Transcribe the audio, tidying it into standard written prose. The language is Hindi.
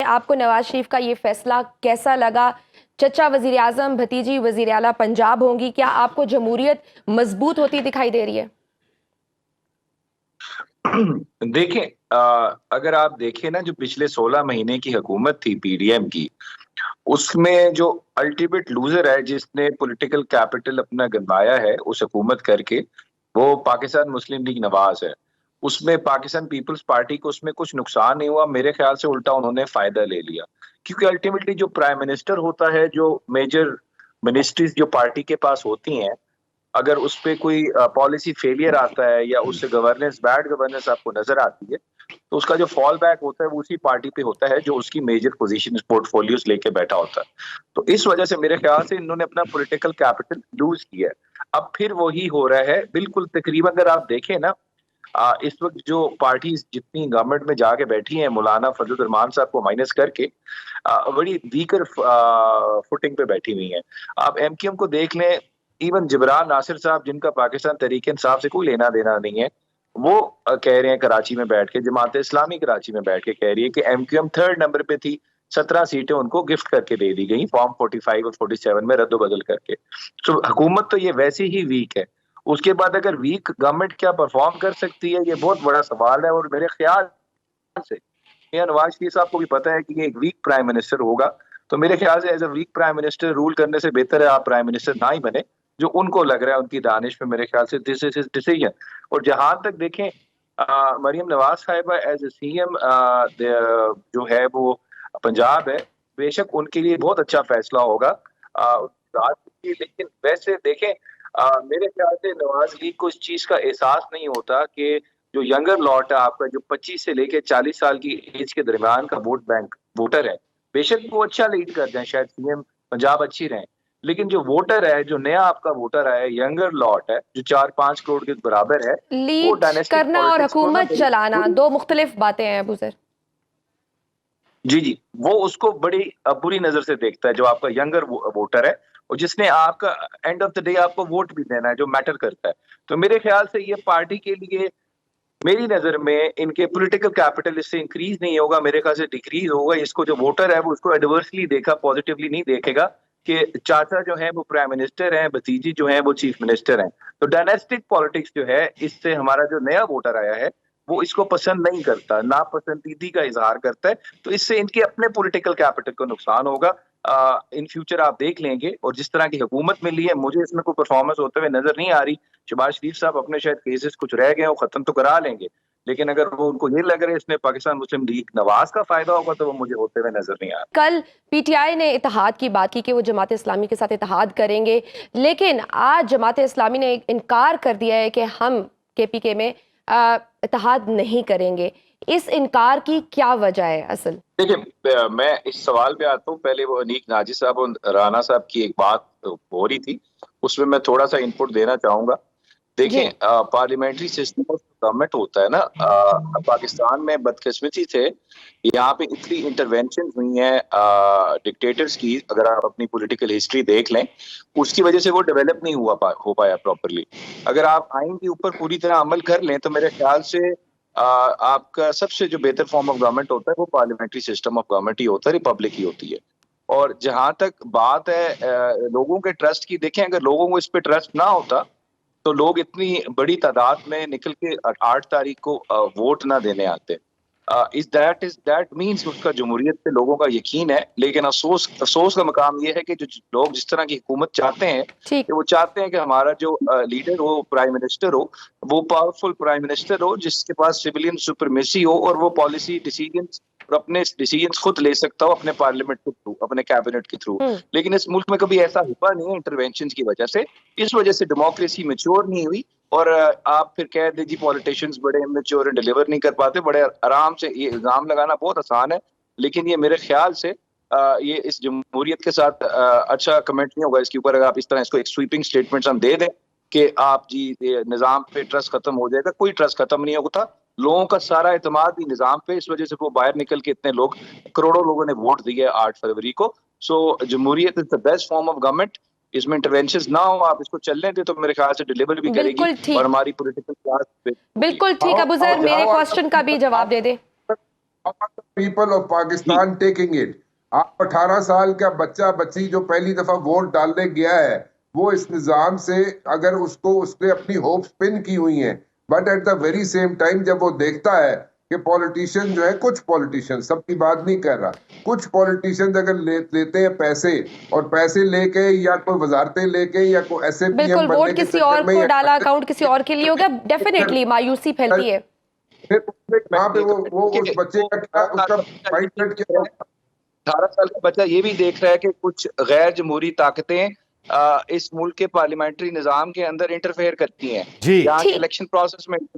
आपको नवाज शरीफ का ये फैसला कैसा लगा? चचा वजीर आजम, भतीजी वजीर आला पंजाब होंगी, क्या आपको जमहूरियत मजबूत होती दिखाई दे रही है? देखें, अगर आप देखें ना, जो पिछले 16 महीने की हुकूमत थी पीडीएम की, उसमें जो अल्टीमेट लूजर है, जिसने पॉलिटिकल कैपिटल अपना गंवाया है उस हुकूमत करके, वो पाकिस्तान मुस्लिम लीग नवाज है। उसमें पाकिस्तान पीपल्स पार्टी को उसमें कुछ नुकसान नहीं हुआ, मेरे ख्याल से उल्टा उन्होंने फायदा ले लिया। क्योंकि अल्टीमेटली जो प्राइम मिनिस्टर होता है, जो मेजर मिनिस्ट्रीज जो पार्टी के पास होती हैं, अगर उस पर कोई पॉलिसी फेलियर आता है या उससे गवर्नेंस, बैड गवर्नेंस आपको नजर आती है, तो उसका जो फॉल बैक होता है वो उसी पार्टी पे होता है जो उसकी मेजर पोजीशन पोर्टफोलियोज लेके बैठा होता है। तो इस वजह से मेरे ख्याल से इन्होंने अपना पॉलिटिकल कैपिटल लूज किया है। अब फिर वही हो रहा है बिल्कुल तकरीबन। अगर आप देखें ना, इस वक्त जो पार्टी जितनी गवर्नमेंट में जाके बैठी हैं, मौलाना फजल रहमान साहब को माइनस करके, बड़ी वीकर फुटिंग पे बैठी हुई हैं। आप एमक्यूएम को देख लें, इवन जिब्रान नासिर साहब, जिनका पाकिस्तान तहरीक इंसाफ से कोई लेना देना नहीं है, वो कह रहे हैं कराची में बैठ के, जमात इस्लामी कराची में बैठ के कह रही है कि एमक्यूएम 3rd नंबर पे थी, 17 सीटें उनको गिफ्ट करके दे दी गई फॉर्म 45 और 47 में रद्द-बदल करके। तो हुकूमत तो ये वैसे ही वीक है। उसके बाद अगर वीक गवर्नमेंट क्या परफॉर्म कर सकती है, ये बहुत बड़ा सवाल है। और मेरे ख्याल से मियां नवाज शरीफ साहब को भी पता है कि ये एक वीक प्राइम मिनिस्टर होगा, तो मेरे ख्याल से as a weak prime minister rule करने से बेहतर है आप प्राइम मिनिस्टर ना ही बने, जो उनको लग रहा है उनकी दानिश में। मेरे ख्याल से दिस इज हिज डिसीजन। और जहां तक देखें, मरियम नवाज साहिबा एज ए सीएम जो है वो पंजाब है, बेशक उनके लिए बहुत अच्छा फैसला होगा। लेकिन वैसे देखें, मेरे ख्याल से नवाज लीग को इस चीज का एहसास नहीं होता कि जो यंगर लॉट है आपका, जो 25 से लेके 40 साल की एज के दरमियान का वोट बैंक वोटर है, बेशक वो अच्छा लीड कर जाए, शायद सीएम पंजाब अच्छी रहे, लेकिन जो वोटर है, जो नया आपका वोटर है, यंगर लॉट है, जो 4-5 करोड़ के बराबर है, वो लीड डायनेस्टिक करना और पॉलिटिक्स को ना हुकूमत चलाना दो मुख्तलिफ बातें हैं अबू ज़र। जी जी, वो उसको बड़ी बुरी नजर से देखता है, जो आपका यंगर वोटर है, और जिसने आपका एंड ऑफ द डे आपको वोट भी देना है, जो मैटर करता है। तो मेरे ख्याल से ये पार्टी के लिए, मेरी नजर में, इनके पॉलिटिकल कैपिटल इससे इंक्रीज नहीं होगा, मेरे ख्याल से डिक्रीज होगा। इसको जो वोटर है वो उसको एडवर्सली देखा, पॉजिटिवली नहीं देखेगा कि चाचा जो है वो प्राइम मिनिस्टर हैं, भतीजी जो है वो चीफ मिनिस्टर हैं। तो डायनेस्टिक पॉलिटिक्स जो है, इससे हमारा जो नया वोटर आया है वो इसको पसंद नहीं करता, नापसंदीदी का इजहार करता है। तो इससे इनके अपने पॉलिटिकल कैपिटल को नुकसान होगा। इन फ्यूचर आप देख लेंगे, और जिस तरह की हुकूमत मिली है, मुझे इसमें कोई परफॉर्मेंस होते हुए नजर नहीं आ रही। शहबाज शरीफ साहब अपने शायद केसेस कुछ रह गए, वो खत्म तो करा लेंगे, लेकिन अगर वो उनको ये लग रहा है इसमें पाकिस्तान मुस्लिम लीग नवाज का फायदा होगा, तो वो मुझे होते हुए नजर नहीं आ रहा। कल पीटीआई ने इत्तेहाद की बात की कि वो जमात इस्लामी के साथ इत्तेहाद करेंगे, लेकिन आज जमात इस्लामी ने इनकार कर दिया है कि हम केपीके में इत्तेहाद नहीं करेंगे। इस इनकार की क्या वजह है असल? देखिए, मैं इस सवाल पे आता हूँ। पहले वो अनीक नाजी साहब और राना साहब की एक बात हो रही थी, उसमें मैं थोड़ा सा इनपुट देना चाहूंगा। देखें, पार्लियामेंट्री सिस्टम ऑफ गवर्नमेंट होता है ना, पाकिस्तान में बदकिस्मती से यहाँ पे इतनी इंटरवेंशन हुई हैं डिक्टेटर्स की, अगर आप अपनी पॉलिटिकल हिस्ट्री देख लें, उसकी वजह से वो डेवलप नहीं हो पाया प्रॉपरली। अगर आप आइन के ऊपर पूरी तरह अमल कर लें, तो मेरे ख्याल से आपका सबसे जो बेहतर फॉर्म ऑफ गवर्नमेंट होता है वो पार्लियामेंट्री सिस्टम ऑफ गवर्नमेंट ही होता है, रिपब्लिक ही होती है। और जहां तक बात है लोगों के ट्रस्ट की, देखें, अगर लोगों को इस पे ट्रस्ट ना होता तो लोग इतनी बड़ी तादाद में निकल के 8 तारीख को वोट ना देने आते। इज दैट मीन्स उसका जमहूरियत पे लोगों का यकीन है। लेकिन अफसोस अफसोस का मकाम ये है कि जो लोग जिस तरह की हुकूमत चाहते हैं, कि वो चाहते हैं कि हमारा जो लीडर हो, प्राइम मिनिस्टर हो, वो पावरफुल प्राइम मिनिस्टर हो, जिसके पास सिविलियन सुपरमेसी हो, और वो पॉलिसी डिसीजंस और अपने डिसीजंस खुद ले सकता हो अपने पार्लियामेंट के थ्रू, अपने कैबिनेट के थ्रू। लेकिन इस मुल्क में कभी ऐसा हुआ नहीं है इंटरवेंशन की वजह से। इस वजह से डेमोक्रेसी मैच्योर नहीं हुई, और आप फिर कह दीजिए पॉलिटिशियंस बड़े इमेच्योर एंड डिलीवर नहीं कर पाते। बड़े आराम से ये इल्जाम लगाना बहुत आसान है, लेकिन ये मेरे ख्याल से ये इस जमहूरियत के साथ अच्छा कमेंट नहीं होगा इसके ऊपर, अगर आप इस तरह इसको एक स्वीपिंग स्टेटमेंट हम दे दें कि आप जी निजाम पे ट्रस्ट खत्म हो जाएगा। कोई ट्रस्ट खत्म नहीं होता, लोगों का सारा एतमाद ही निजाम पे, इस वजह से वो बाहर निकल के इतने लोग, करोड़ों लोगों ने वोट दिए 8 फरवरी को। सो जमहूरियत is the best form of government. इसमें इंटरवेंशन ना हो, आप इसको चलने दें, तो मेरे ख्याल से डिलीवर भी करेगी और हमारी पॉलिटिकल क्लास पे। बिल्कुल ठीक। अबू ज़र, मेरे क्वेश्चन का भी जवाब दे दे। People of Pakistan taking it. आप 18 साल का बच्चा बच्ची जो पहली दफा वोट डालने गया है, वो इस निजाम से अगर उसने अपनी होप्स पिन की हुई हैं, but at the very same time जब वो देखता है कि पॉलिटिशियन जो है, कुछ पॉलिटिशियन, सबकी बात नहीं कर रहा, कुछ पॉलिटिशियन अगर लेते हैं पैसे, और पैसे लेके या कोई वजारतें लेके या कोई ऐसे बिल्कुल, वोट किसी और को डाला, अकाउंट किसी और के लिए हो गया, डेफिनेटली मायूसी फैलती है। फिर वहाँ पे वो उस बच्चे का क्या, उसका माइंडसेट क्या होगा? 18 साल का बच्चा ये भी देख रहा है कि कुछ गैर जमहूरी ताकतें इस मुल्क के पार्लियामेंट्री निजाम के अंदर इंटरफेयर करती हैं, जी यहाँ के ठीक। इलेक्शन प्रोसेस में